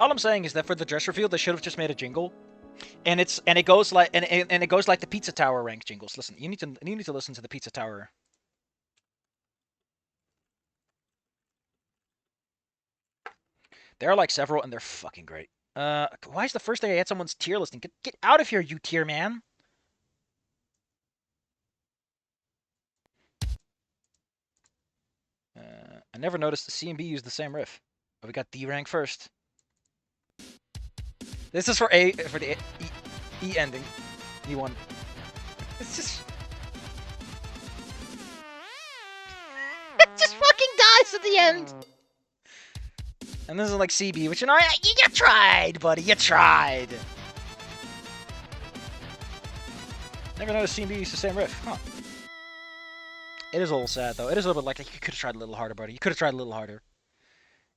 All I'm saying is that for the dress reveal, they should have just made a jingle, and it goes like it goes like the Pizza Tower rank jingles. Listen, you need to listen to the Pizza Tower. There are like several, and they're fucking great. Why is the first thing I add someone's tier listing? Get out of here, you tier man. I never noticed the C and B use the same riff, but we got D rank first. This is for the E ending. E1. It's just... it just fucking dies at the end! And this is like CB, which, you know, you tried, buddy, you tried! Never noticed C&B used the same riff, huh? It is a little sad, though. It is a little bit like you could have tried a little harder, buddy. You could have tried a little harder.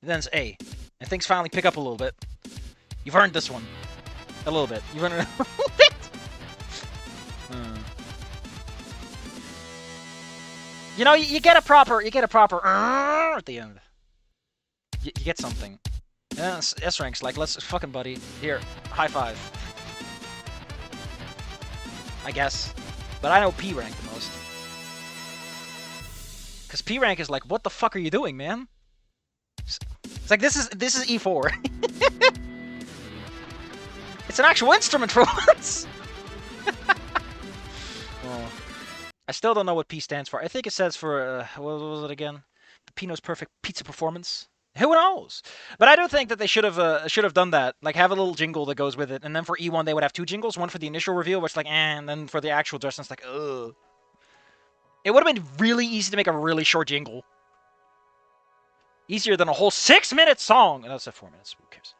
And then it's A. And things finally pick up a little bit. You've earned this one. A little bit. You've earned it a little bit! You know, you get a proper at the end. You get something. Yeah, S ranks like, let's fucking buddy. Here, high five. I guess. But I know P rank the most. Because P rank is like, what the fuck are you doing, man? It's like, this is E4. It's an actual instrument for once! Oh. I still don't know what P stands for. I think it stands for, what was it again? The Pino's Perfect Pizza Performance? Who knows? But I do think that they should have done that. Like, have a little jingle that goes with it. And then for E1, they would have two jingles. One for the initial reveal, which is like, and then for the actual dress, it's like, ugh. It would have been really easy to make a really short jingle. Easier than a whole 6-minute song. And that's at 4 minutes. Who cares?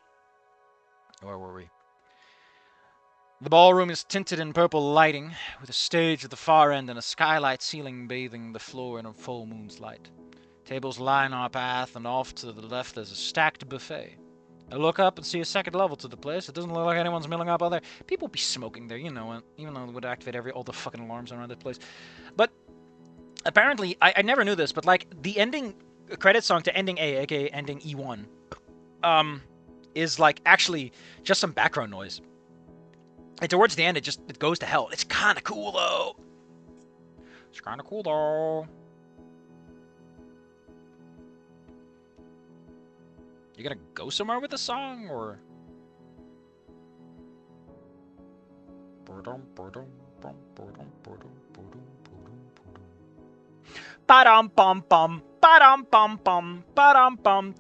Where were we? The ballroom is tinted in purple lighting, with a stage at the far end and a skylight ceiling bathing the floor in a full moon's light. Tables line our path, and off to the left there's a stacked buffet. I look up and see a second level to the place. It doesn't look like anyone's milling up out there. People be smoking there, you know it, even though it would activate all the fucking alarms around that place. But apparently, I never knew this, but like the ending credit song to ending A, aka ending E1, is like actually just some background noise. And towards the end, it goes to hell. It's kind of cool though. It's kind of cool though. You gonna go somewhere with the song, or? Ba-dum bum bum, ba-dum bum bum, ba-dum bum.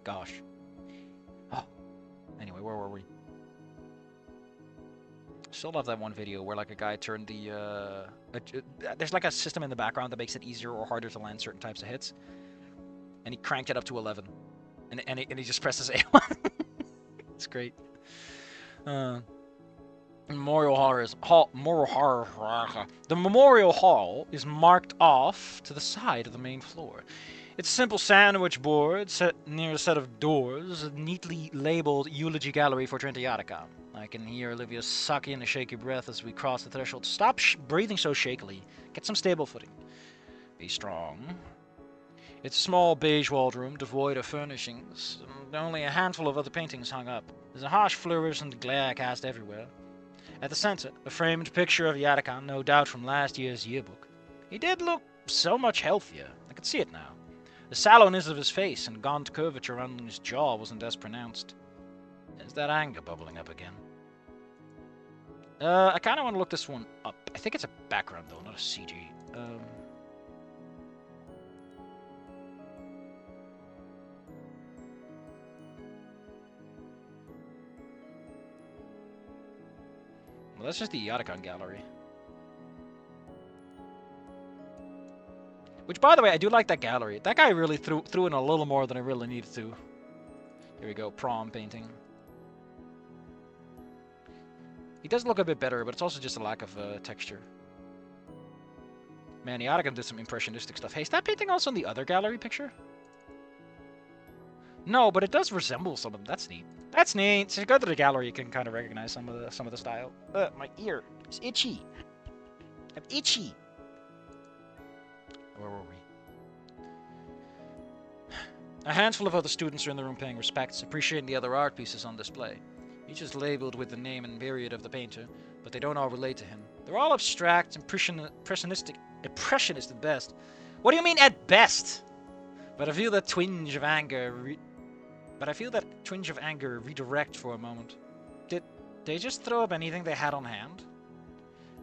Gosh. Oh. Anyway, where were we? Still love that one video where like a guy turned the there's like a system in the background that makes it easier or harder to land certain types of hits. And he cranked it up to 11, and he just presses A1. It's great. Memorial Hall the Memorial Hall is marked off to the side of the main floor. It's a simple sandwich board set near a set of doors, a neatly labeled eulogy gallery for Trenta Yataka. I can hear Olivia suck in a shaky breath as we cross the threshold. Stop breathing so shakily. Get some stable footing. Be strong. It's a small beige-walled room, devoid of furnishings, and only a handful of other paintings hung up. There's a harsh fluorescent glare cast everywhere. At the center, a framed picture of Yatakan, no doubt from last year's yearbook. He did look so much healthier. I could see it now. The sallowness of his face and gaunt curvature on his jaw wasn't as pronounced. Is that anger bubbling up again? I kind of want to look this one up. I think it's a background, though, not a CG. Well, that's just the Yatakan gallery. Which, by the way, I do like that gallery. That guy really threw in a little more than I really needed to. Here we go, prom painting. He does look a bit better, but it's also just a lack of texture. Man, Yatakan did some impressionistic stuff. Hey, is that painting also in the other gallery picture? No, but it does resemble some of them. That's neat. That's neat. So you go to the gallery, you can kind of recognize some of the style. My ear is itchy. I'm itchy. Where were we? A handful of other students are in the room paying respects, appreciating the other art pieces on display. Each is labeled with the name and period of the painter, but they don't all relate to him. They're all abstract, impressionistic at best. What do you mean at best? But I feel that twinge of anger redirect for a moment. Did they just throw up anything they had on hand?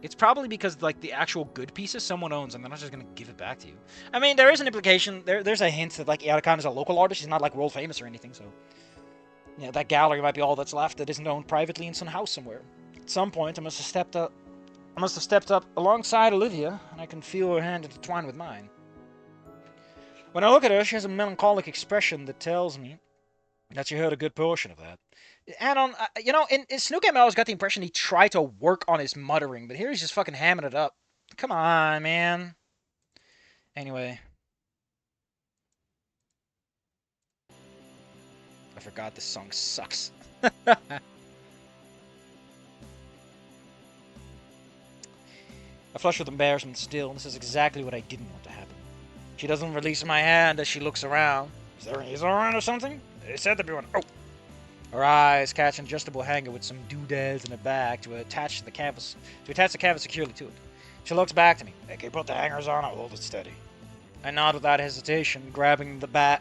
It's probably because, like, the actual good pieces someone owns, and they're not just gonna give it back to you. I mean, there is an implication. There's a hint that, like, Iarakan is a local artist. He's not, like, world famous or anything, so... Yeah, that gallery might be all that's left that isn't owned privately in some house somewhere. At some point, I must have stepped up alongside Olivia, and I can feel her hand intertwined with mine. When I look at her, she has a melancholic expression that tells me that she heard a good portion of that. And on, in Snoot game, I always got the impression he tried to work on his muttering, but here he's just fucking hamming it up. Come on, man. Anyway. I forgot this song sucks. I flush with embarrassment still, and this is exactly what I didn't want to happen. She doesn't release my hand as she looks around. Is there an easel around or something? They said there'd be one. Oh! Her eyes catch an adjustable hanger with some doodads in the back to attach the canvas securely to it. She looks back to me. Hey, can you put the hangers on? I'll hold it steady. I nod without hesitation, grabbing the bag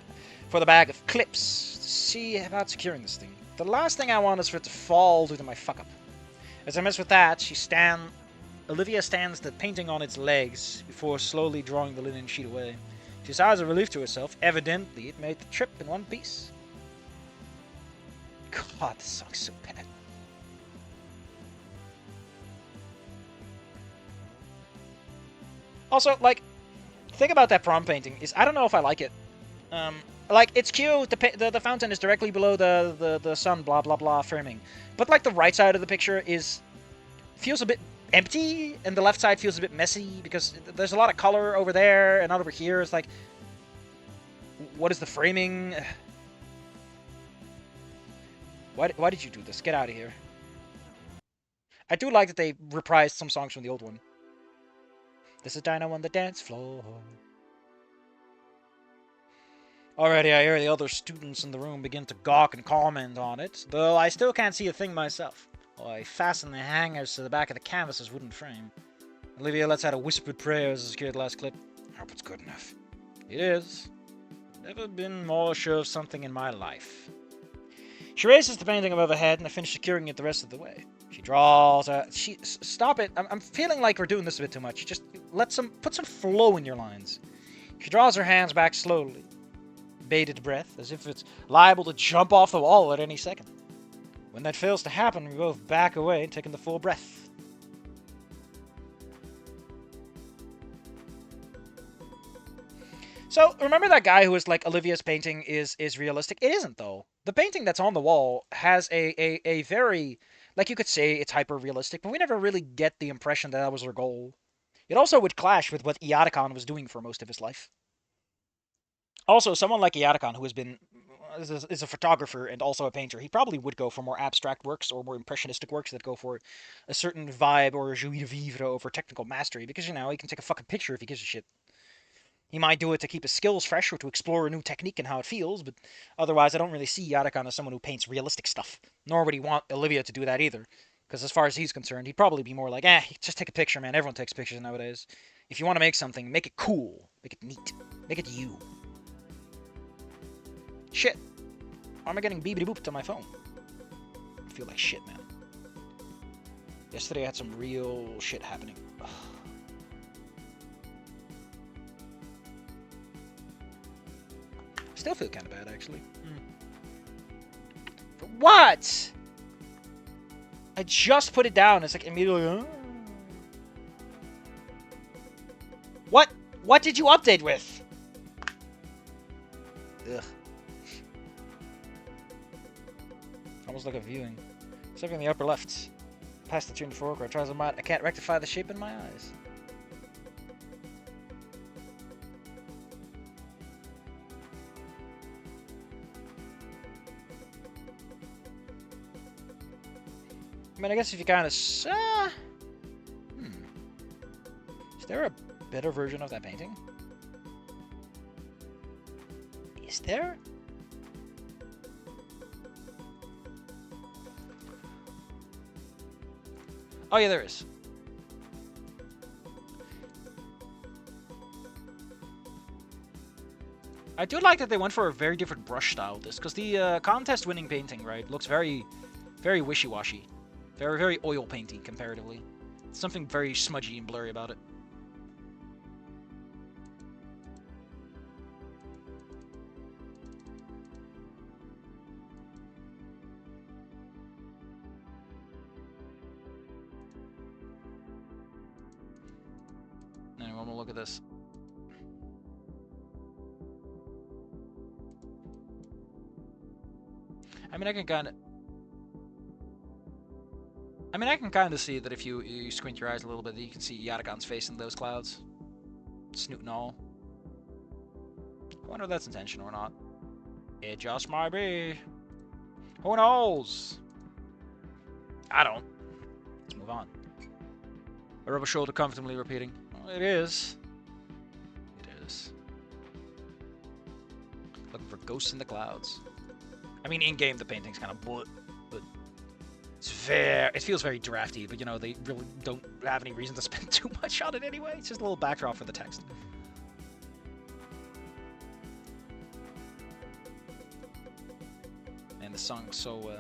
of clips to see about securing this thing. The last thing I want is for it to fall due to my fuck up. As I mess with that, Olivia stands the painting on its legs before slowly drawing the linen sheet away. She sighs a relief to herself. Evidently, it made the trip in one piece. God, this song's so bad. Also, like, the thing about that prom painting is I don't know if I like it. Like, it's cute. The fountain is directly below the sun, blah blah blah framing. But like the right side of the picture feels a bit empty, and the left side feels a bit messy because there's a lot of color over there, and not over here. It's like, what is the framing? Why did you do this? Get out of here. I do like that they reprised some songs from the old one. This is Dino on the dance floor. Already I hear the other students in the room begin to gawk and comment on it, though I still can't see a thing myself. I fasten the hangers to the back of the canvas's wooden frame. Olivia lets out a whispered prayer as I secure the last clip. I hope it's good enough. It is. Never been more sure of something in my life. She raises the painting above her head, and I finish securing it the rest of the way. She draws. Stop it! I'm feeling like we're doing this a bit too much. Just put some flow in your lines. She draws her hands back slowly, bated breath, as if it's liable to jump off the wall at any second. When that fails to happen, we both back away, taking the full breath. So, remember that guy who was like, Olivia's painting is realistic? It isn't, though. The painting that's on the wall has a very, like, you could say it's hyper-realistic, but we never really get the impression that was her goal. It also would clash with what Iarakan was doing for most of his life. Also, someone like Iarakan, who is a photographer and also a painter, he probably would go for more abstract works or more impressionistic works that go for a certain vibe or a joie de vivre over technical mastery, because, you know, he can take a fucking picture if he gives a shit. He might do it to keep his skills fresh or to explore a new technique and how it feels, but otherwise I don't really see Iarakan as someone who paints realistic stuff. Nor would he want Olivia to do that either. Because as far as he's concerned, he'd probably be more like, just take a picture, man. Everyone takes pictures nowadays. If you want to make something, make it cool. Make it neat. Make it you. Shit. Why am I getting beepity-booped on my phone? I feel like shit, man. Yesterday I had some real shit happening. Ugh. Still feel kind of bad, actually. For what? I just put it down. It's like immediately. What? What did you update with? Ugh. Almost like a viewing. Something in the upper left. Past the tuned fork, or I try to I can't rectify the shape in my eyes. I mean, I guess if you kind of... Is there a better version of that painting? Is there? Oh yeah, there is. I do like that they went for a very different brush style with this, because the contest-winning painting, right, looks very, very wishy-washy. Very, very oil painty, comparatively. Something very smudgy and blurry about it. Anyway, I'm gonna look at this. I mean, I can kind of see that if you squint your eyes a little bit, you can see Yatagan's face in those clouds. Snoot and all. I wonder if that's intentional or not. It just might be. Who knows? I don't. Let's move on. A rubber shoulder comfortably repeating. Well, it is. It is. Looking for ghosts in the clouds. I mean, in-game, the painting's kind of but it feels very drafty, but you know, they really don't have any reason to spend too much on it anyway. It's just a little backdrop for the text. And the song's so,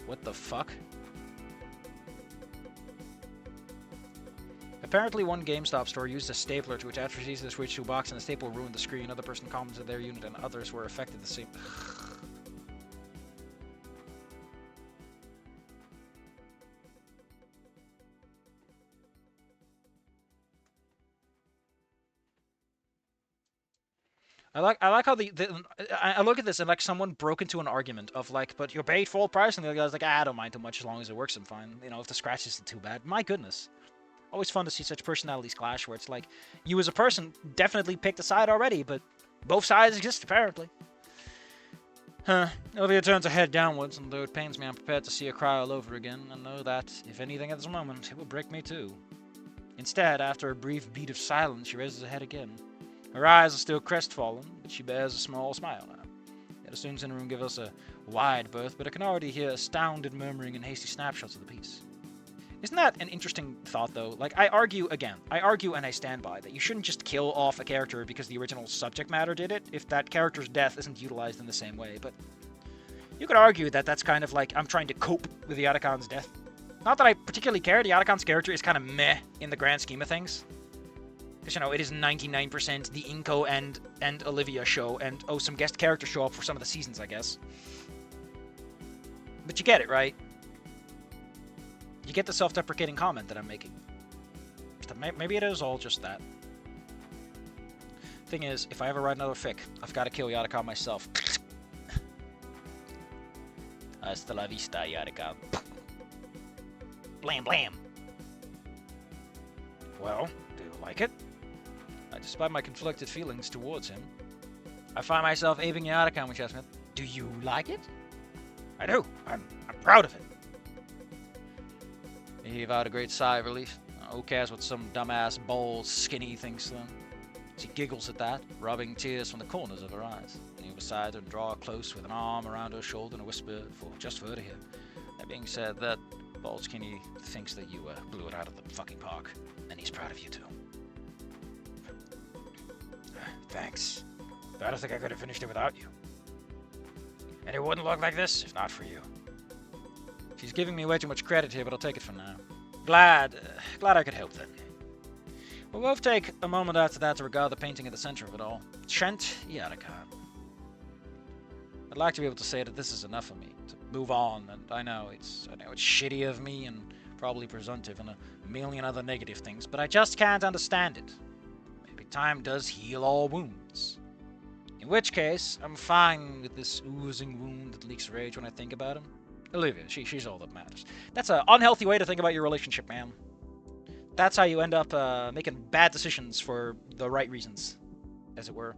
what the fuck? Apparently, one GameStop store used a stapler to attach receipts to the Switch to a box, and the staple ruined the screen. Another person commented their unit, and others were affected the same. I like how I look at this and like someone broke into an argument of like, but you're paid full price, and the other guy's like, I don't mind too much as long as it works, I'm fine. You know, if the scratch isn't too bad. My goodness. Always fun to see such personalities clash, where it's like, you as a person definitely picked a side already, but both sides exist, apparently. Huh. Olivia turns her head downwards, and though it pains me, I'm prepared to see her cry all over again, and know that, if anything at this moment, it will break me too. Instead, after a brief beat of silence, she raises her head again. Her eyes are still crestfallen, but she bears a small smile now. Yet the students in the room give us a wide berth, but I can already hear astounded murmuring and hasty snapshots of the piece. Isn't that an interesting thought, though? Like, I argue and I stand by, that you shouldn't just kill off a character because the original subject matter did it, if that character's death isn't utilized in the same way, but you could argue that that's kind of like, I'm trying to cope with the Yatakan's death. Not that I particularly care, the Yatakan's character is kind of meh in the grand scheme of things. Because, you know, it is 99% the Inko and Olivia show, and, oh, some guest characters show up for some of the seasons, I guess. But you get it, right? You get the self-deprecating comment that I'm making. Maybe it is all just that. Thing is, if I ever write another fic, I've got to kill Yatakan myself. Hasta la vista, Yatakan. Blam, blam. Well, do you like it? Despite my conflicted feelings towards him, I find myself aping Yatakan with Chestnut. Do you like it? I do. I'm proud of it. He heaved out a great sigh of relief. Who cares what some dumbass, bald, skinny thinks then? She giggles at that, rubbing tears from the corners of her eyes. Kneel beside her and draw her close with an arm around her shoulder and a whisper just for her to hear. That being said, that bald skinny thinks that you blew it out of the fucking park, and he's proud of you too. Thanks. But I don't think I could have finished it without you. And it wouldn't look like this if not for you. She's giving me way too much credit here, but I'll take it for now. Glad I could help then. We'll both take a moment after that to regard the painting at the center of it all. Trent Yatakan. I'd like to be able to say that this is enough for me, to move on, and I know it's shitty of me and probably presumptive and a million other negative things, but I just can't understand it. Maybe time does heal all wounds. In which case, I'm fine with this oozing wound that leaks rage when I think about him. Olivia, she's all that matters. That's an unhealthy way to think about your relationship, man. That's how you end up making bad decisions for the right reasons, as it were.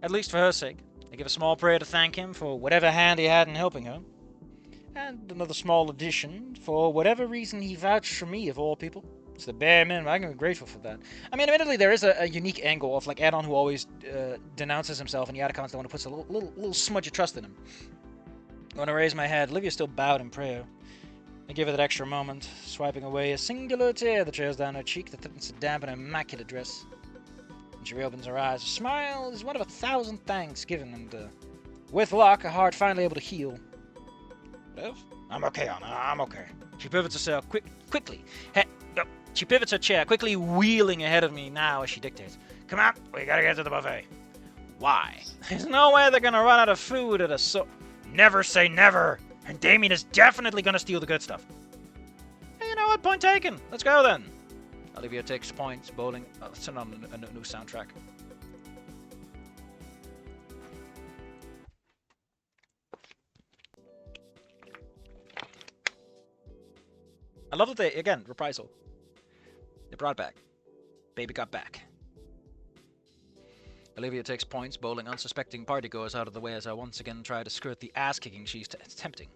At least for her sake. I give a small prayer to thank him for whatever hand he had in helping her. And another small addition for whatever reason he vouched for me, of all people. It's the bare minimum. I can be grateful for that. I mean, admittedly, there is a unique angle of like Anon, who always denounces himself, and Yatacon's the one who puts a little smudge of trust in him. When I raised my head, Olivia still bowed in prayer. I give her that extra moment, swiping away a singular tear that trails down her cheek that threatens to dampen her immaculate dress. When she reopens her eyes, her smile is one of 1,000 thanks given, and with luck, her heart finally able to heal. Liv? I'm okay, Anna. I'm okay. She pivots herself quickly. She pivots her chair, quickly wheeling ahead of me now as she dictates. Come on, we gotta get to the buffet. Why? There's no way they're gonna run out of food at a Never say never! And Damien is definitely gonna steal the good stuff. Hey, you know what? Point taken. Let's go then. Olivia takes points, bowling. Let's turn on a new soundtrack. I love that they, again, reprisal. They brought it back. Baby got back. Olivia takes points, bowling unsuspecting partygoers out of the way as I once again try to skirt the ass-kicking she's attempting.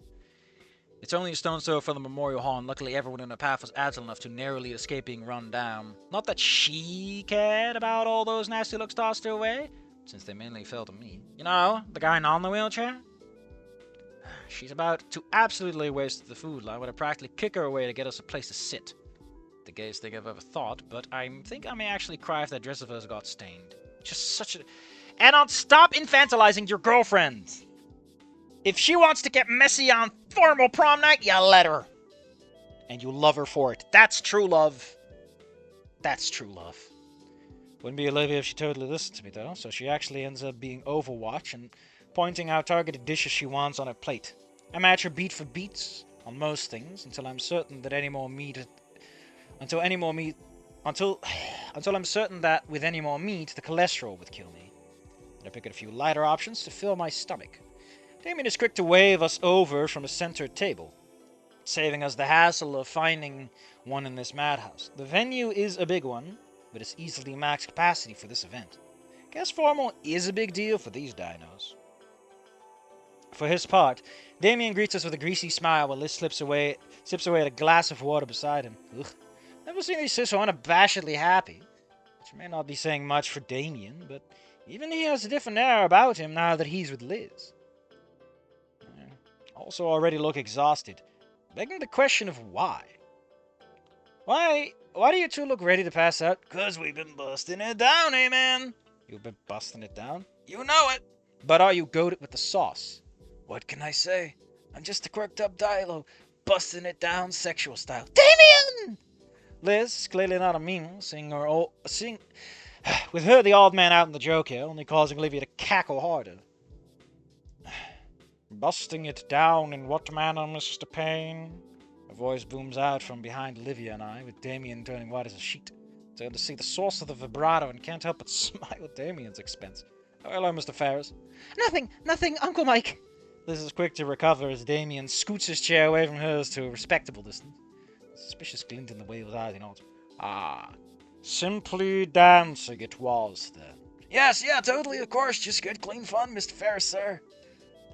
It's only a stone's throw from the memorial hall, and luckily everyone in her path was agile enough to narrowly escape being run down. Not that she cared about all those nasty looks tossed her way, since they mainly fell to me. You know, the guy not in the wheelchair? She's about to absolutely waste the food line when I practically kick her away to get us a place to sit. The gayest thing I've ever thought, but I think I may actually cry if that dress of hers got stained. Just such a... Anon, stop infantilizing your girlfriend! If she wants to get messy on formal prom night, you let her. And you love her for it. That's true love. That's true love. Wouldn't be Olivia if she totally listened to me, though, so she actually ends up being Overwatch and pointing out targeted dishes she wants on her plate. I match her beat for beats on most things until I'm certain that until I'm certain that with any more meat, the cholesterol would kill me. And I pick at a few lighter options to fill my stomach. Damien is quick to wave us over from a centered table, saving us the hassle of finding one in this madhouse. The venue is a big one, but it's easily max capacity for this event. Guess formal is a big deal for these dinos. For his part, Damien greets us with a greasy smile while Liz sips away at a glass of water beside him. Ugh. Never seen me sit so unabashedly happy. Which may not be saying much for Damien, but even he has a different air about him now that he's with Liz. Also already look exhausted, begging the question of why. Why do you two look ready to pass out? 'Cause we've been busting it down, eh, man? You've been busting it down? You know it! But are you goated with the sauce? What can I say? I'm just a quirked up dialogue, busting it down sexual style. Damien! Liz, clearly not a meme, with her the old man out in the joke here, only causing Olivia to cackle harder. Busting it down in what manner, Mr. Payne? A voice booms out from behind Olivia and I, with Damien turning white as a sheet. Turn to see the source of the vibrato and can't help but smile at Damien's expense. Oh, hello, Mr. Ferris. Nothing, Uncle Mike. Liz is quick to recover as Damien scoots his chair away from hers to a respectable distance. A suspicious glint in the whale's eyes, he nods. Ah, simply dancing it was, then. Yes, yeah, totally, of course. Just good, clean fun, Mr. Ferris, sir.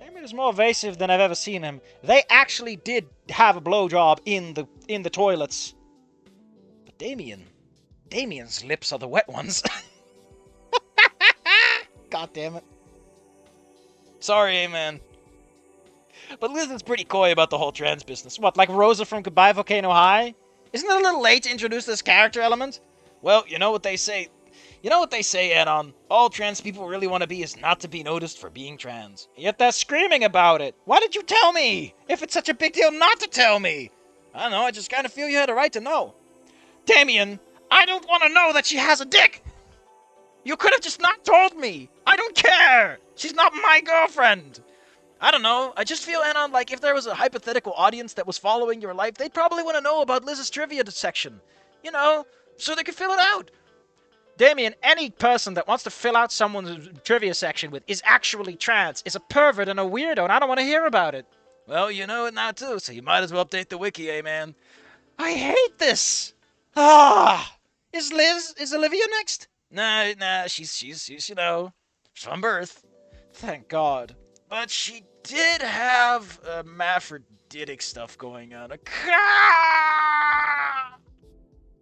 Damien is more evasive than I've ever seen him. They actually did have a blowjob in the toilets. But Damien's lips are the wet ones. God damn it. Sorry, man. But Liz is pretty coy about the whole trans business. What, like Rosa from Goodbye Volcano High? Isn't it a little late to introduce this character element? Well, you know what they say. Anon. All trans people really want to be is not to be noticed for being trans. Yet they're screaming about it. Why did you tell me? If it's such a big deal not to tell me. I don't know, I just kind of feel you had a right to know. Damien, I don't want to know that she has a dick. You could have just not told me. I don't care. She's not my girlfriend. I don't know. I just feel, Anon, like if there was a hypothetical audience that was following your life, they'd probably want to know about Liz's trivia section. You know, so they could fill it out. Damien, any person that wants to fill out someone's trivia section with is actually trans, is a pervert and a weirdo, and I don't want to hear about it. Well, you know it now too, so you might as well update the wiki, eh, man? I hate this. Is Olivia next? Nah, she's you know, from birth. Thank God. But she did have hermaphroditic stuff going on.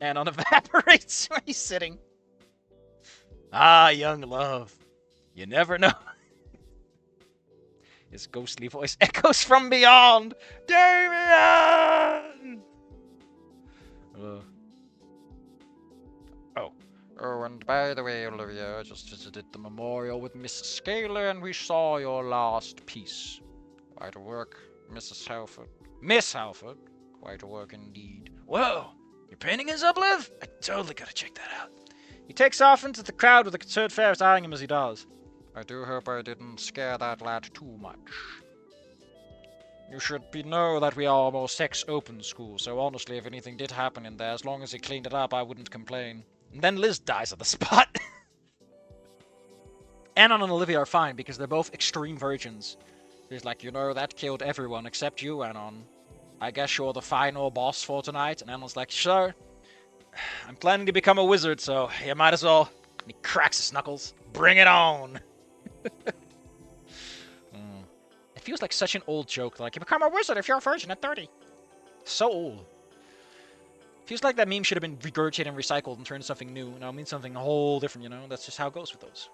Anon evaporates where he's sitting. Ah, young love. You never know. His ghostly voice echoes from beyond. Damien! Oh, and by the way, Olivia, I just visited the memorial with Miss Scaler, and we saw your last piece. Quite a work, Mrs. Halford. Miss Halford. Quite a work indeed. Whoa! Your painting is up, Liv? I totally gotta check that out. He takes off into the crowd with a concerned Ferris eyeing him as he does. I do hope I didn't scare that lad too much. You should know that we are a more sex-open school, so honestly, if anything did happen in there, as long as he cleaned it up, I wouldn't complain. And then Liz dies on the spot. Anon and Olivia are fine because they're both extreme virgins. He's like, that killed everyone except you, Anon. I guess you're the final boss for tonight. And Anon's like, sure. I'm planning to become a wizard, so you might as well. And he cracks his knuckles. Bring it on. It feels like such an old joke. Like, you become a wizard if you're a virgin at 30. So old. Feels like that meme should have been regurgitated and recycled and turned into something new. Now it means something a whole different, That's just how it goes with those.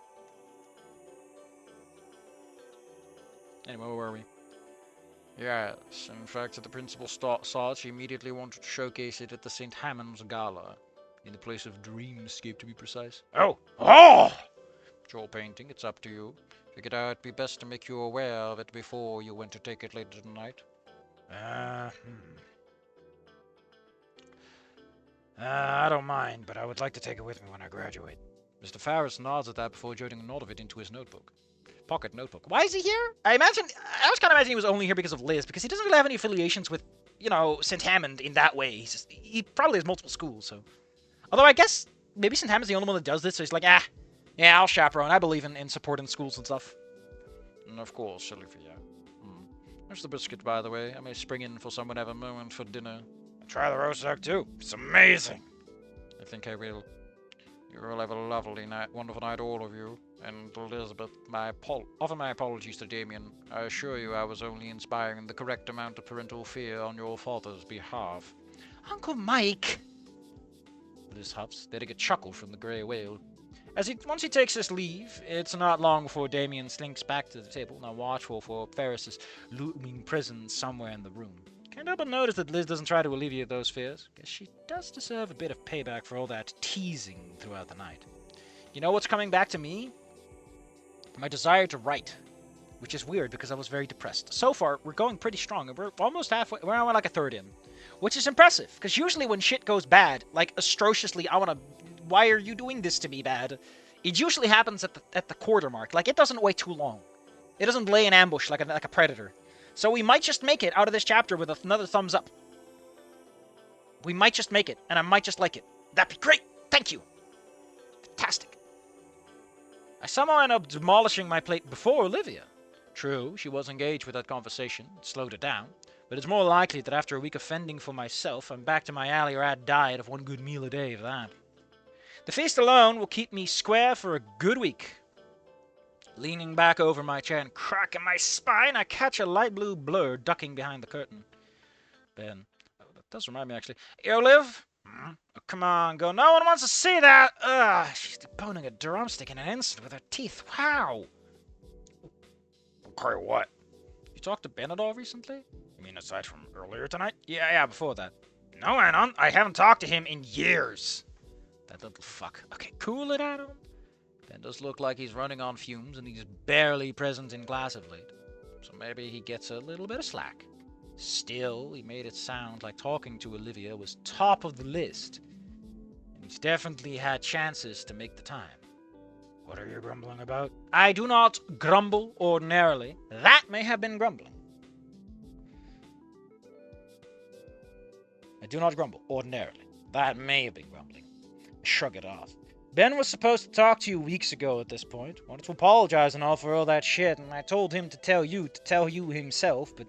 Anyway, where were we? Yes, in fact, the principal saw it. She immediately wanted to showcase it at the St. Hammond's Gala. In the place of Dreamscape, to be precise. Oh! Your painting, it's up to you. Figured out it'd be best to make you aware of it before you went to take it later tonight. I don't mind, but I would like to take it with me when I graduate. Mr. Ferris nods at that before jotting a note of it into his notebook. Pocket notebook. Why is he here? I was kind of imagining he was only here because of Liz, because he doesn't really have any affiliations with, St. Hammond in that way. He probably has multiple schools, so. Although I guess maybe St. Hammond's the only one that does this, so he's like, yeah, I'll chaperone. I believe in supporting schools and stuff. And of course, Olivia. There's the biscuit, by the way. I may spring in for some whenever moment for dinner. Try the roast duck too. It's amazing. I think I will. You will have a lovely night, wonderful night, all of you. And Elizabeth, offer my apologies to Damien. I assure you I was only inspiring the correct amount of parental fear on your father's behalf. Uncle Mike! Liz huffs, letting a chuckle from the grey whale. Once he takes his leave, it's not long before Damien slinks back to the table, now watchful for Ferris's looming presence somewhere in the room. Can't help but notice that Liz doesn't try to alleviate those fears. Guess she does deserve a bit of payback for all that teasing throughout the night. You know what's coming back to me? My desire to write. Which is weird because I was very depressed. So far, we're going pretty strong. We're almost halfway. We're like a third in. Which is impressive. Because usually when shit goes bad, like atrociously, why are you doing this to me, bad? It usually happens at the quarter mark. Like, it doesn't wait too long. It doesn't lay an ambush like a predator. So we might just make it out of this chapter with another thumbs up. We might just make it, and I might just like it. That'd be great! Thank you! Fantastic. I somehow end up demolishing my plate before Olivia. True, she was engaged with that conversation. It slowed it down. But it's more likely that after a week of fending for myself, I'm back to my alley-rat diet of one good meal a day of that. The feast alone will keep me square for a good week. Leaning back over my chair and cracking my spine, I catch a light blue blur ducking behind the curtain. Ben. Oh, that does remind me, actually. Yo, Liv? Oh, come on, go. No one wants to see that! Ugh, she's deboning a drumstick in an instant with her teeth. Wow! Okay, what? You talked to Ben at all recently? You mean aside from earlier tonight? Yeah, before that. No, Anon, I haven't talked to him in years. That little fuck. Okay, cool it, Adam. Ben does look like he's running on fumes, and he's barely present in class of late. So maybe he gets a little bit of slack. Still, he made it sound like talking to Olivia was top of the list. And he's definitely had chances to make the time. What are you grumbling about? I do not grumble ordinarily. That may have been grumbling. I do not grumble ordinarily. That may have been grumbling. I shrug it off. Ben was supposed to talk to you weeks ago at this point. Wanted to apologize and all for all that shit, and I told him to tell you himself, but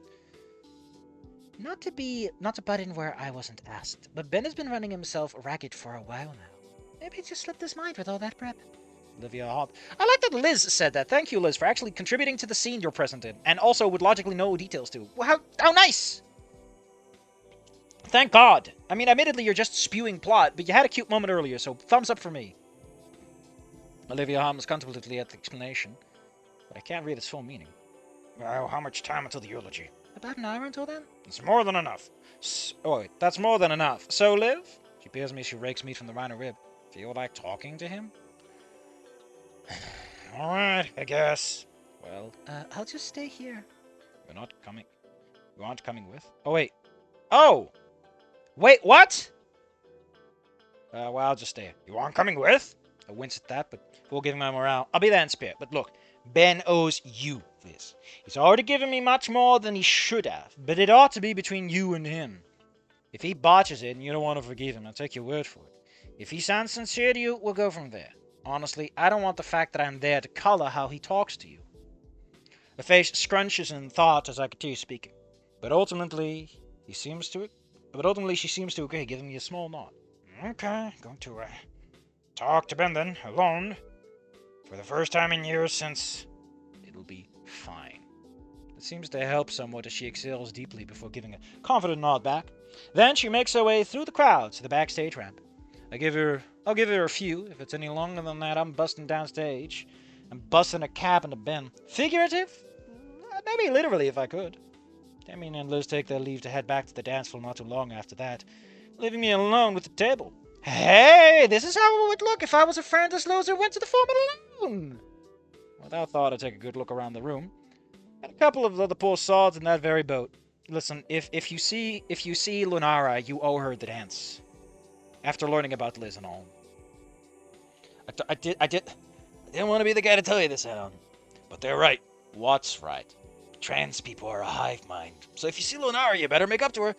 not to butt in where I wasn't asked. But Ben has been running himself ragged for a while now. Maybe it just slipped his mind with all that prep. Olivia hopped. I like that Liz said that. Thank you, Liz, for actually contributing to the scene you're present in, and also would logically know details too. How nice! Thank God. I mean, admittedly, you're just spewing plot, but you had a cute moment earlier, so thumbs up for me. Olivia hums contemplatively at the explanation, but I can't read its full meaning. Well, how much time until the eulogy? About an hour until then? It's more than enough. Wait, that's more than enough. So, Liv? She peers at me, she rakes meat from the rhino rib. Feel like talking to him? Alright, I guess. Well, I'll just stay here. You're not coming. You aren't coming with? Oh, wait. Oh! Wait, what? Well, I'll just stay. You aren't coming with? I wince at that, but we'll give him my morale. I'll be there in spirit. But look, Ben owes you this. He's already given me much more than he should have, but it ought to be between you and him. If he botches it and you don't want to forgive him, I'll take your word for it. If he sounds sincere to you, we'll go from there. Honestly, I don't want the fact that I'm there to color how he talks to you. Her face scrunches in thought as I continue speaking. But ultimately, she seems to agree, giving me a small nod. Okay, going to talk to Ben then, alone. For the first time in years since... It'll be fine. It seems to help somewhat as she exhales deeply before giving a confident nod back. Then she makes her way through the crowd to the backstage ramp. I'll give her a few. If it's any longer than that, I'm busting downstage. I'm busting a cab into Ben. Figurative? Maybe literally if I could. Demi and Liz take their leave to head back to the dance floor not too long after that, leaving me alone with the table. Hey, this is how it would look if I was a Francis Loser went to the format alone. Without thought, I take a good look around the room. And a couple of other poor sods in that very boat. Listen, if you see Lunara, you owe her the dance. After learning about Liz and all. I didn't want to be the guy to tell you this, Alan. But they're right. What's right? Trans people are a hive mind. So if you see Lunara, you better make up to her.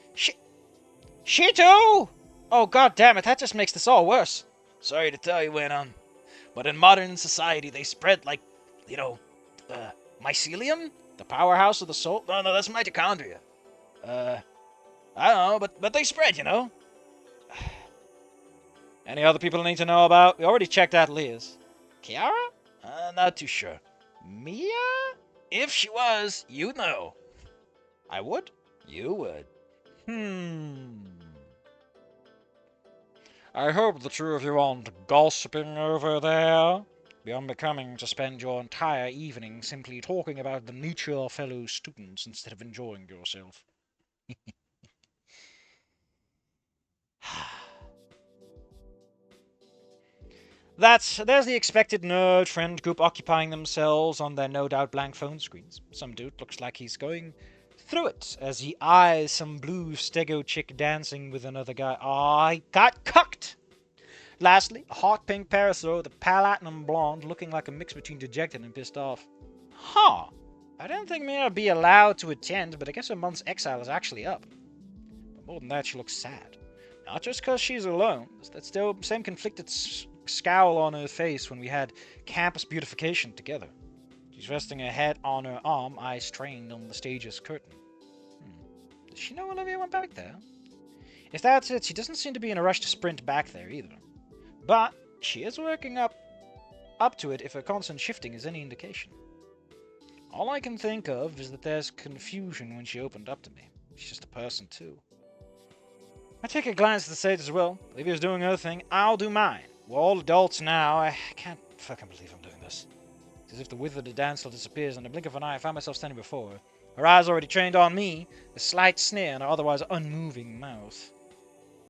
She too? Oh, god damn it, that just makes this all worse. Sorry to tell you, Anon. But in modern society, they spread like, mycelium? The powerhouse of the soul? No, that's mitochondria. I don't know, but they spread, you know? Any other people I need to know about? We already checked out Liz. Kiara? Not too sure. Mia? If she was, you'd know. I would? You would. I hope the two of you aren't gossiping over there. Be unbecoming to spend your entire evening simply talking about the nature of fellow students instead of enjoying yourself. There's the expected nerd friend group occupying themselves on their no doubt blank phone screens. Some dude looks like he's going through it as he eyes some blue stego chick dancing with another guy. I got cucked! Lastly, a hot pink parasol with a platinum blonde looking like a mix between dejected and pissed off. Huh. I didn't think Mia would be allowed to attend, but I guess her month's exile is actually up. But more than that, she looks sad. Not just because she's alone. That's still the same conflicted scowl on her face when we had campus beautification together. She's resting her head on her arm, eyes strained on the stage's curtain. Does she know Olivia went back there? If that's it, she doesn't seem to be in a rush to sprint back there either. But she is working up to it if her constant shifting is any indication. All I can think of is that there's confusion when she opened up to me. She's just a person too. I take a glance at the stage as well. Olivia's doing her thing, I'll do mine. We're all adults now. I can't fucking believe I'm doing this. It's as if the width of the dance floor disappears in the blink of an eye. I find myself standing before her. Her eyes already trained on me, a slight sneer in her otherwise unmoving mouth.